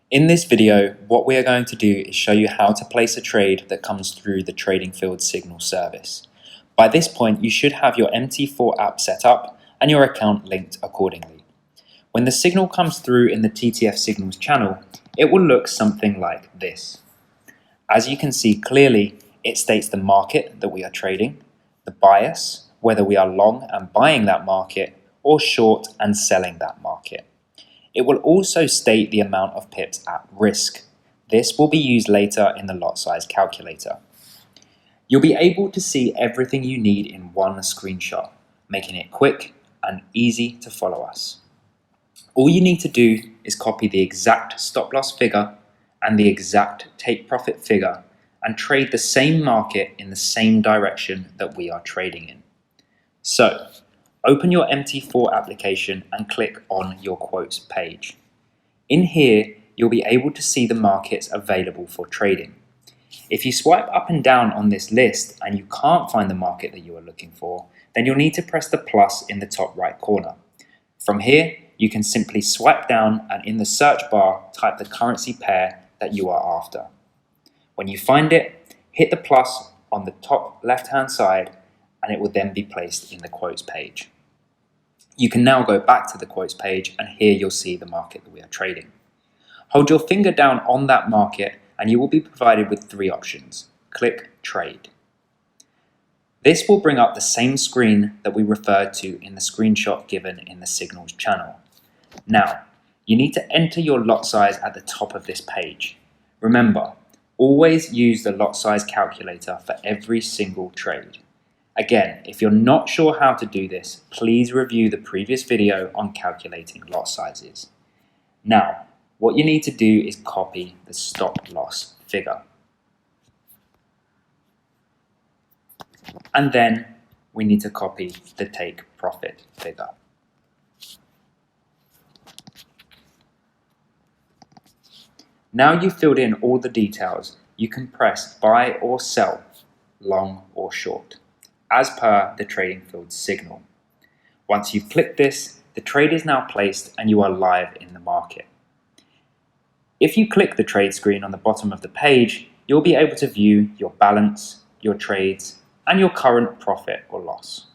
In this video, what we are going to do is show you how to place a trade that comes through the trading field signal service. By this point, you should have your MT4 app set up and your account linked accordingly. When the signal comes through in the TTF signals channel, it will look something like this. As you can see clearly, it states the market that we are trading, the bias, whether we are long and buying that market, or short and selling that market. It will also state the amount of pips at risk. This will be used later in the lot size calculator. You'll be able to see everything you need in one screenshot, making it quick and easy to follow us. All you need to do is copy the exact stop loss figure and the exact take profit figure and trade the same market in the same direction that we are trading in. So, open your MT4 application and click on your quotes page. In here, you'll be able to see the markets available for trading. If you swipe up and down on this list and you can't find the market that you are looking for, then you'll need to press the plus in the top right corner. From here, you can simply swipe down and in the search bar, type the currency pair that you are after. When you find it, hit the plus on the top left-hand side and it will then be placed in the quotes page. You can now go back to the quotes page and here you'll see the market that we are trading. Hold your finger down on that market and you will be provided with three options. Click Trade. This will bring up the same screen that we referred to in the screenshot given in the signals channel. Now, you need to enter your lot size at the top of this page. Remember, always use the lot size calculator for every single trade. Again, if you're not sure how to do this, please review the previous video on calculating lot sizes. Now, what you need to do is copy the stop loss figure. And then we need to copy the take profit figure. Now you've filled in all the details, you can press buy or sell, long or short, as per the trading field signal. Once you've clicked this, the trade is now placed and you are live in the market. If you click the trade screen on the bottom of the page, you'll be able to view your balance, your trades, and your current profit or loss.